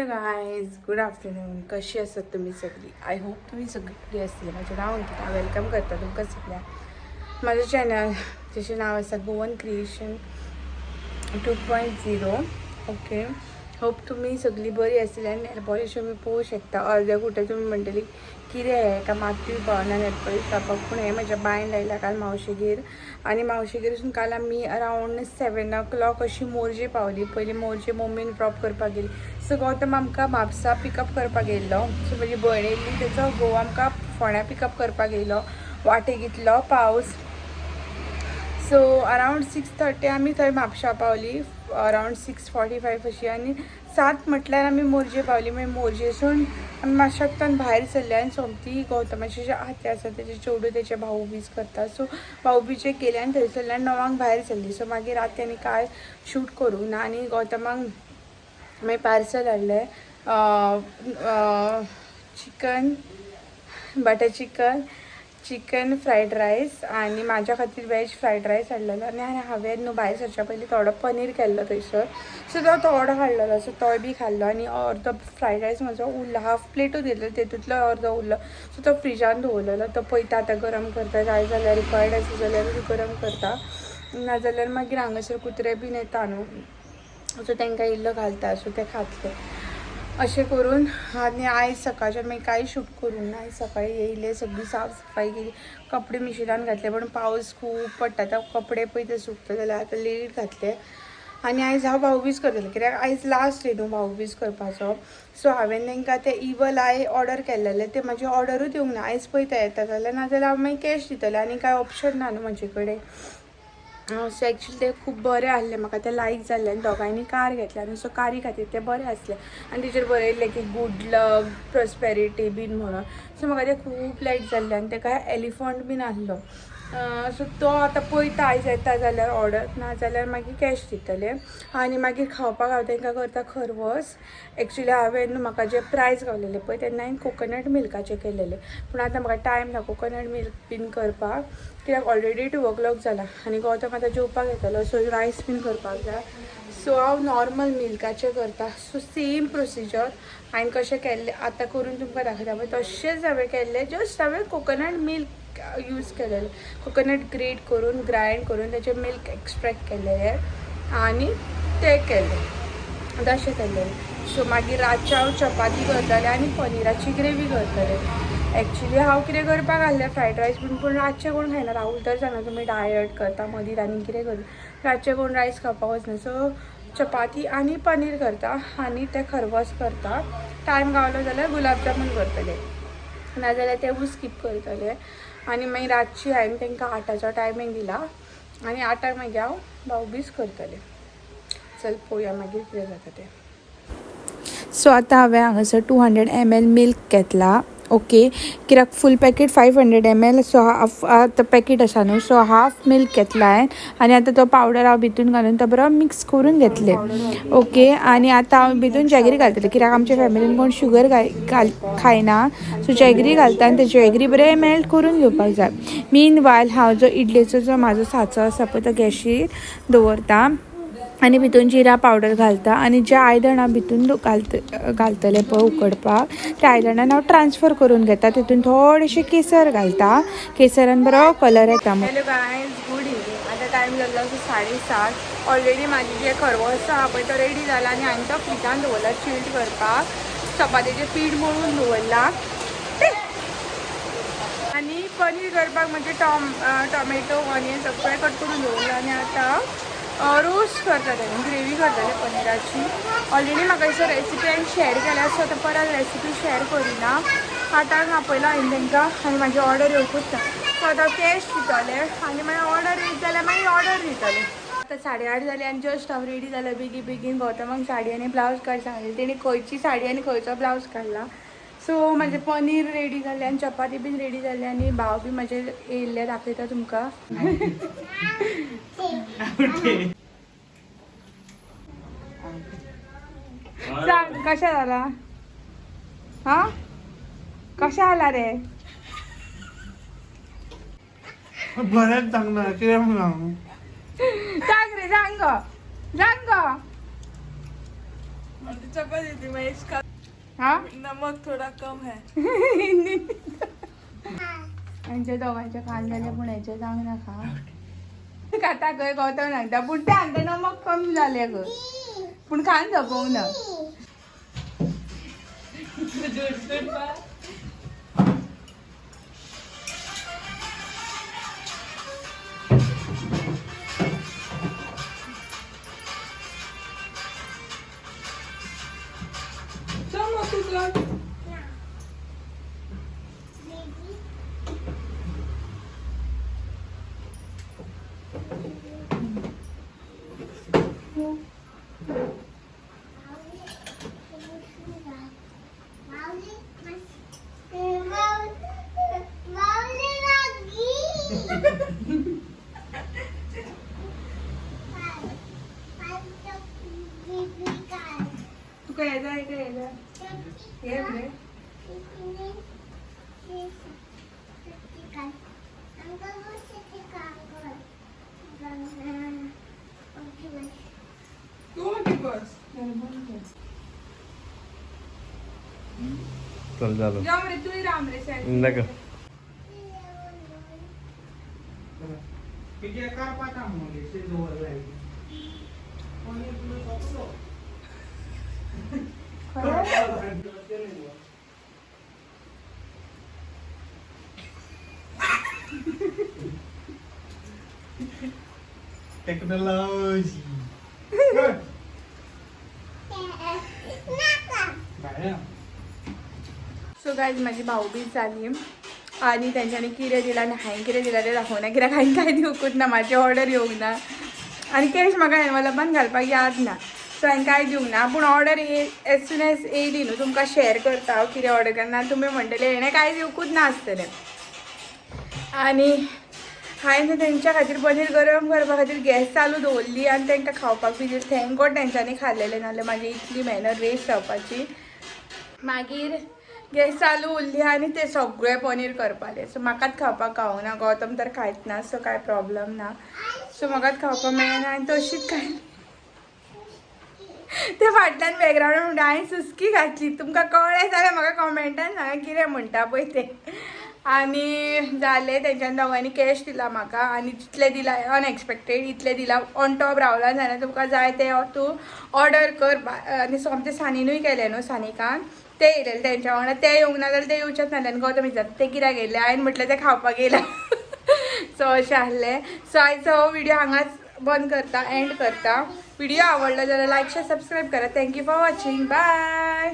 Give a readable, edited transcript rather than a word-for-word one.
Guys, good afternoon. कशी असतात तुम्ही सगळी? आय होप तुम्ही सगळी बरी असतील. माझे नाव अंकिता. वेलकम करता तुमकां सगळ्या माझ्या चॅनल, जेचे नाव आसा गोवन क्रिएशन 2.0. ओके, होप तुम्ही सगळी बरी असतील. आणि नेल पॉलिश तुम्ही पळोवंक शकता. अर्ध्या कुठे तुम्ही म्हणटली कितें हें का माती पावना नेल पॉलिश लावपाक, पूण हें म्हज्या बायन लायला काल मावशेगेर. आणि मावशेगेरसून काल आमी अरावंड 7 o'clock अशी मोरजे पावली. पयलीं मोरजे मम्मीन ड्रॉप करपाक गेली. सो गौतम आमकां म्हापसा पिकअप करपाक येयल्लो. सो म्हजी भयण येयल्ली, तेचो घोव आमकां फोंड्या पिकअप करपाक येयलो. वाटेक इतलो पावस. सो अरावंड 6:30 आमी थंय म्हापशा पावली. अरावंड 6:45 अशी. आनी 7 म्हटल्यार आमी मोरजे पावली. मागीर मोरजेसून आमी मातशें भायर सरले. आनी सोमती गौतमाचे जे आते आसा तेजे चेडूं तेजे भाऊ बीज करता. सो भाऊ बीजेक गेले आनी थंयसरल्यान 9 भायर सरली. सो मागीर आत्यांनी कांय शूट करूंक ना. आनी गौतमाक मागीर पार्सल हाडलें, chicken, butter chicken fried rice आनी म्हाज्या खातीर वेज फ्रायड रायस हाडलेलो. आनी हांवें न्हू भायर सरच्या पयलीं थोडो पनीर केल्लो थंयसर. सो तो थोडो हाडलेलो. सो तोय बी खाल्लो. आनी अर्दो फ्रायड रायस म्हजो उरलो. हाफ प्लेटूच दिल्लो, तेतूंतलो अर्दो उरलो. सो तो फ्रिजान दवरलेलो. तो पळयता आतां गरम करता. जाय जाल्यार रिक्वायर्ड आसा जाल्यार गरम करता, नाजाल्यार मागीर हांगासर कुत्रे बीन येता न्हू, सो तांकां इल्लो घालता. सो ते खातले अशें करून. आनी आयज सकाळच्यान मागीर कांय शूट करूंक ना. आयज सकाळीं येयले, सगळी साफ सफाई केली, कपडे मिशिनान घातले. पण पावस खूब पडटा, आतां कपडे पळय सुकता जाल्यार आतां लेट घातले. आनी आयज हांव भाऊबीज करतलें, कित्याक आयज लास्ट डे न्हू भाऊबीज करपाचो. सो हांवें तांकां ते इवल आय ऑर्डर केल्लेले, ते म्हाजी ऑर्डरूच येवंक ना. आयज पळयता येता जाल्यार, नाजाल्यार हांव मागीर कॅश दितलें. आनी कांय ऑप्शन ना न्हू म्हजे कडेन. सो एक्चुअली ते खूब बरें आहले, म्हाका ते लायक जाल्ले. आनी दोगांयनी कार घेतल्या न्हू, सो कारी खातीर ते बरें आसले. आनी तेचेर बरयल्लें की गूड लक प्रॉस्पेरिटी बीन म्हणून. सो म्हाका ते खूब लायक जाल्ले. आनी तेका एलिफंट बीन आसलो. सो तो आतां पळयता आयज येता जाल्यार ऑर्डर, ना जाल्यार मागीर कॅश दितलें. आनी मागीर खावपाक हांव तांकां करता खरवस. एक्चुअली हांवें न्हू म्हाका जे प्रायज गावलेले पळय तेन्ना हांवें कोकोनट मिल्काचे केलेले. पूण आतां म्हाका टायम ना कोकोनट मिल्क बीन करपाक, कित्याक ऑलरेडी 2 o'clock जाला. आनी गौतम आतां जेवपाक येतलो, सो रायस बीन करपाक जाय. सो हांव नॉर्मल मिल्काचें करता. सो सेम प्रोसिजर हांवें कशें केल्लें आतां करून तुमकां दाखयता पळय तशेंच हांवें केल्लें. जस्ट हांवें कोकोनट मिल्क यूज केलेलें. कोकोनट ग्रेट करून ग्रायंड करून तेचे मिल्क एक्सट्रॅक्ट केलेलें आनी तें केलें, तशें केल्लें. सो मागीर रातचें हांव चपाती करतलें आनी पनिराची ग्रेवी करतलें. एक्चुअली हांव कितें करपाक आहलें फ्रायड रायस बीन, पूण रातचें कोण खायना. राहुल तर सांगना तुमी डायट करता, मदीं आनी कितें करता, रातचें कोण रायस खावपाक वचना. सो चपाती आनी पनीर करता आनी तें खरवस करता. टायम गावलो जाल्यार गुलाब जामून करतलें, नाजाल्यार तेवूय स्कीप करतलें. आनी मागीर रातची हांवें तांकां 8 टायमींग दिला. आनी 8 मागीर हांव भाऊबीज करतलें. चल पळोवया मागीर कितें जाता तें. सो आतां हांवें हांगासर 200 ml मिल्क घेतला. ओके, कित्याक फूल पॅकेट 500 ml. सो हाफ आतां पॅकेट आसा न्हू, सो हाफ मिल्क घेतला हांवें. आनी आतां तो पावडर हांव भितून घालून तो बरो मिक्स करून घेतलें. ओके, आनी आतां हांव भितून जॅगरी घालतलें, कित्याक आमच्या फॅमिलीन कोण शुगर खायना. सो जॅगरी घालता आनी ते जॅगरी बरें मेल्ट करून घेवपाक जाय. मीन वायल हांव जो इडलेचो जो म्हाजो साचो आसा पळय तो गॅशीर दवरता आनी भितून जिरा पावडर घालता. आनी जे आयदन हांव भितून घालतलें पळय उकडपाक, त्या आयदनान हांव ट्रान्सफर करून घेता. तितून थोडेशें केसर घालता. केसरान बरो कलर येता. Hello guys, good evening. आतां टायम जाल्लो 7:30. ऑलरेडी म्हाजी जे खरवस आहा पळय तो रेडी जाला आनी हांवें तो फ्रिजान दवरला चिल्ड करपाक. चपातीचें पीठ मळून दवरला. आनी पनीर करपाक म्हणजे टॉमॅटो ऑनियन सगळें कट करून दवरला. आनी आतां रोस्ट करतलें, ग्रेवी करतलें पनिराची. ऑलरेडी म्हाका दिसता रेसिपी हांवें शेअर केल्या, सो आतां परत रेसिपी शेअर करिना. 8 आपयला हांवें तांकां आनी म्हाजी ऑर्डर येवकूच ना. सो आतां कॅश दितलें आनी मागीर ऑर्डर येत जाल्यार मागीर ऑर्डर दितलें. आतां 8:30 जाली आनी जस्ट हांव रेडी जाल्यार बेगीन गौतमाक साडी आनी ब्लावज काड सांगलें. तेणी खंयची साडी आनी खंयचो ब्लावज काडला. सो म्हाजें पनीर रेडी जालें आनी चपाती बीन रेडी जाली. आनी भाव बी म्हाजे येयल्ले दाखयता तुमकां. सांग कशें जाला? हा, कशें जाला रे? बरेंच चांगलं कितें म्हणून सांग रे, सांग गो. चपाती थी मैं इसका हा नमक थोड़ा कम है यांच्या दोघांच्या कांद्याच्या पण याचे चांग ना खा खाता गय गवताव नागता पण ते आणते नमक कमी झाले ग पण खान जपव ना तू काय यायचा आहे का यायचा हे रे चल झालं राम रे तू राम रे साहेब नका टेक्नॉलॉजी सो गाईज माझी भाऊबीज झाली आणि त्यांच्यानी किरे दिला नाही किरे दिला ते दाखवना किरा काही काय दिवकूत ना माझी ऑर्डर येऊक ना आणि कॅश म्हाका मला पण घालपाक याद ना सो हांवें काय दिवंक ना पूण ऑर्डर एज सून एज येयली न्हू तुमकां शेअर करता कितें ऑर्डर करना तुमी म्हणटले हेणें कांय दिवकूच नासतलें आणि हांवें तेंच्या खातीर पनीर गरम करपा खातीर गॅस चालू दवरली आनी तांकां खावपाक बी दिली थँक गॉड तेंच्यांनी खाल्लेलें नाजाल्यार म्हाजी इतली मेहनत वेस्ट जावपाची मागीर गॅस चालू उरली आनी ते सगळें पनीर करपालें सो म्हाकाच खावपाक गावना गौतम तर खायत ना सो कांय प्रॉब्लम ना सो म्हाकाच खावपाक मेळना आनी तशीच खायली ते फाटल्यान बॅकग्रावंडान म्हणटा हांवें सुस्की घातली तुमकां कळ्ळें जाल्यार म्हाका कॉमेंटान सांगा कितें म्हणटा पळय ते आनी जालें तेंच्यान दोगांनी कॅश दिला म्हाका आनी जितलें दिला अनएक्सपेक्टेड इतलें दिला ऑन टॉप रावला जाल्यार तुमकां जाय तें तूं ऑर्डर कर आनी आमच्या सानीनूय केलें न्हू सानिकान ते येयलेले तेंच्या वांगडा ते येवंक ना जाल्यार ते येवचेच नासले गौतम विचारता ते कित्याक येयले हांवें म्हटलें ते खावपाक येयला सो अशें आहलें सो आयचो हो व्हिडिओ हांगाच बंद करता एंड करता व्हिडिओ आवडलो जाल्यार लायक शेअर सबस्क्राईब करा थँक्यू फॉर वॉचिंग बाय